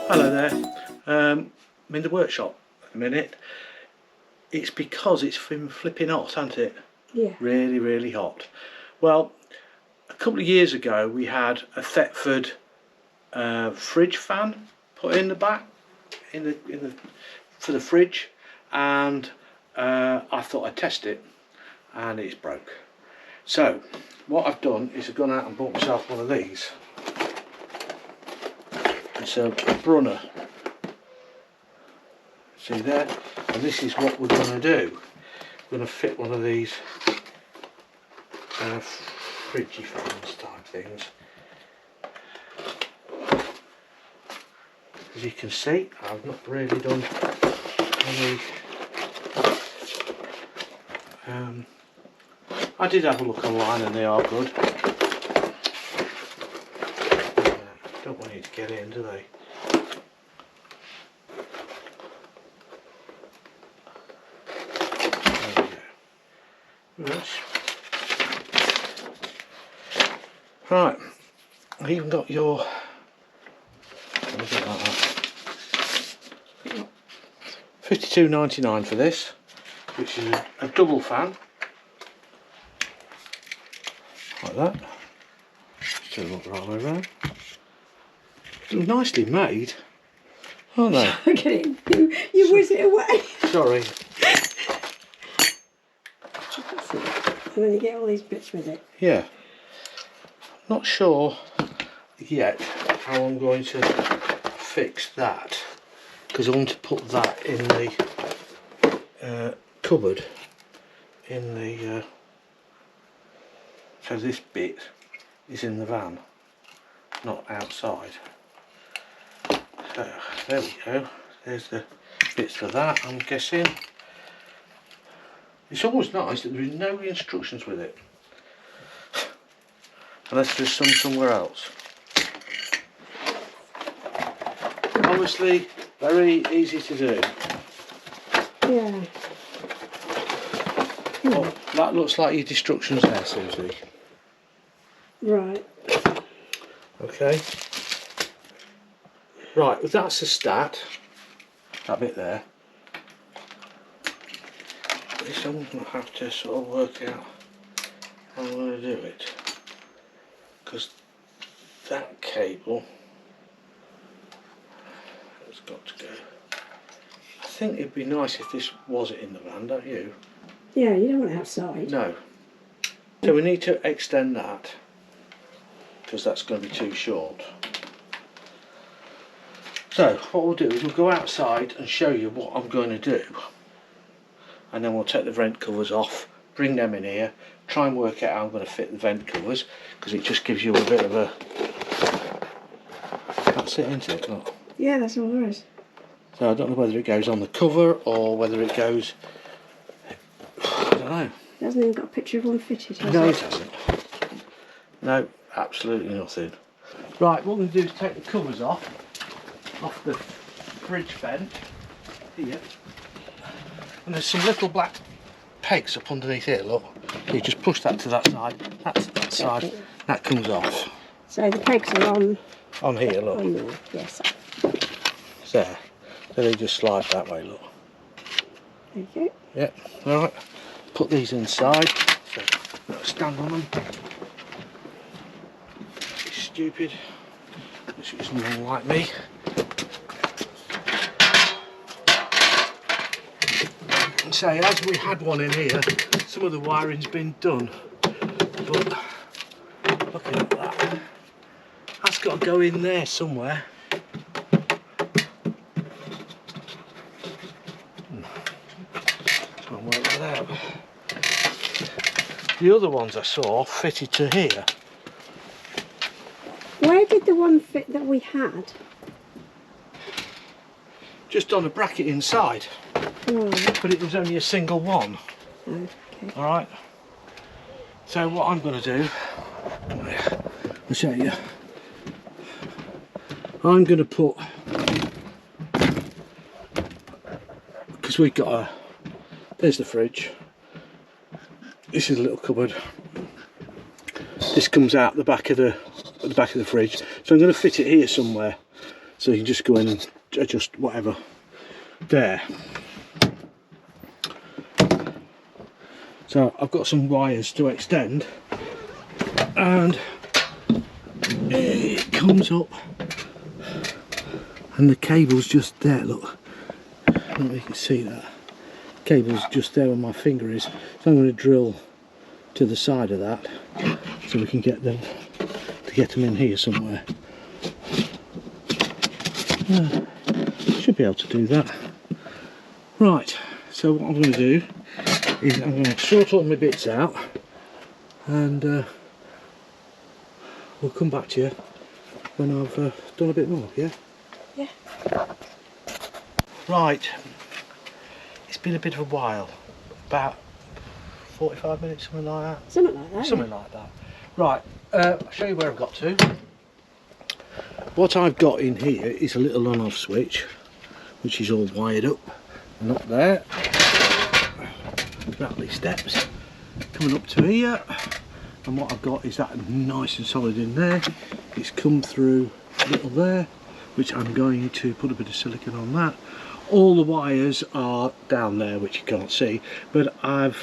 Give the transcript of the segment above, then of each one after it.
Hello there. I'm in the workshop at the minute. It's because it's been flipping hot, hasn't it? Yeah. Really hot. Well, a couple of years ago we had a Thetford fridge fan put in the back for the fridge, and I thought I'd test it, and it's broke. So what I've done is I've gone out and bought myself one of these. It's a Brunner, see there, and this is what we're going to do. We're going to fit one of these fridgy fans type things. As you can see, I've not really done any. I did have a look online and they are good. Don't want you to get in, do they? There we go. Right, I've even got your. £52.99 for this, which is a double fan, like that. Still not the right way around. They're nicely made, aren't they? Look at it, you whiz it away. Sorry. And then you get all these bits with it. Yeah. Not sure yet how I'm going to fix that, because I want to put that in the cupboard in the so this bit is in the van, not outside. So there we go, there's the bits for that. I'm guessing it's always nice that there is no instructions with it, unless there's some somewhere else. Obviously very easy to do. Yeah. Oh, that looks like your instructions there, Susie. Right. Okay. Right, well, that's the stat. That bit there. This I'm going to have to sort of work out how I'm going to do it, because that cable has got to go. I think it'd be nice if this was in the van, don't you? Yeah, you don't want it outside. No. So we need to extend that, because that's going to be too short. So what we'll do is we'll go outside and show you what I'm going to do, and then we'll take the vent covers off, bring them in here, try and work out how I'm going to fit the vent covers, because it just gives you a bit of a. That's it, isn't it? Look. Yeah, that's all there is. So I don't know whether it goes on the cover or whether it goes. I don't know. It hasn't even got a picture of one fitted, has No, it? it hasn't. No, absolutely nothing. Right, what we're going to do is take the covers off the fridge vent here, and there's some little black pegs up underneath here. Look, you just push that to that side. That's that side. That comes off. So the pegs are on here. Look. on there. Yes. There. So they just slide that way. Look. There you go. Yep. All right. Put these inside. So stand on them. It's stupid. This is nothing like me. And say, as we had one in here, some of the wiring's been done, but looking at that, that's got to go in there somewhere. Try and work that out. The other ones I saw fitted to here. Where did the one fit that we had? Just on a bracket inside. Right. But it was only a single one. Okay. Alright. So what I'm going to do, I'll show you. I'm going to put, because we've got a, there's the fridge. This is a little cupboard. this comes out the back of the fridge. So I'm going to fit it here somewhere, so you can just go in and adjust whatever there. So I've got some wires to extend, and it comes up, and the cable's just there. Look, I don't know if you can see that. Cable's just there where my finger is. So I'm going to drill to the side of that, so we can get them in here somewhere. Should be able to do that. Right. So what I'm going to do is I'm going to sort all my bits out, and we'll come back to you when I've done a bit more. Yeah. Yeah. Right. It's been a bit of a while, about 45 minutes, something like that. Something like that. Something like that. Right, I'll show you where I've got to. What I've got in here is a little on-off switch, which is all wired up and up there. Rattly steps coming up to here, and what I've got is that nice and solid in there. It's come through a little there, which I'm going to put a bit of silicone on that. All the wires are down there, which you can't see, but I've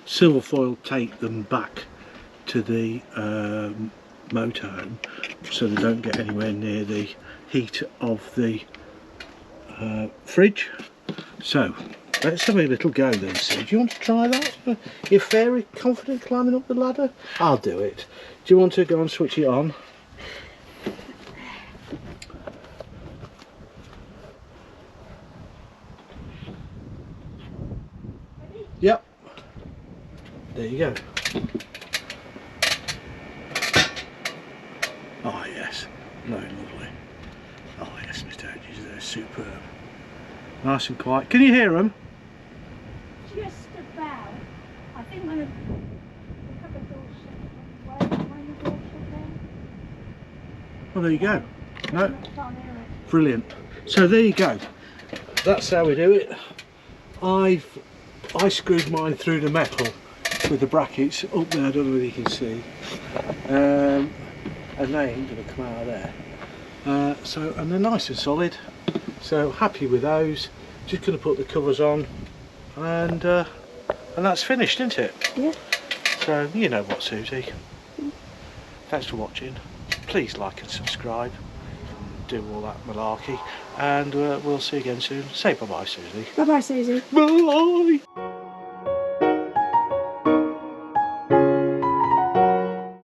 silver foil taped them back to the motorhome, so they don't get anywhere near the heat of the fridge. So let's have a little go then, Sue. Do you want to try that? You're very confident climbing up the ladder? I'll do it. Do you want to go and switch it on? Yep. There you go. Oh yes, very lovely. Oh yes, Mr. Hedges, they're superb. Nice and quiet. Can you hear them? Just about. I think when a couple of doors shut, when the door shut down. Well, there you go. No, I can't hear it. brilliant. So there you go. That's how we do it. I screwed mine through the metal with the brackets up there. I don't know whether you can see. And they ain't going to come out of there. And they're nice and solid. So happy with those. Just going to put the covers on, and that's finished, isn't it? Yeah. So you know what, Susie. Thanks for watching. Please like and subscribe. Do all that malarkey, and we'll see you again soon. Say bye bye, Susie. Bye bye, Susie. Bye.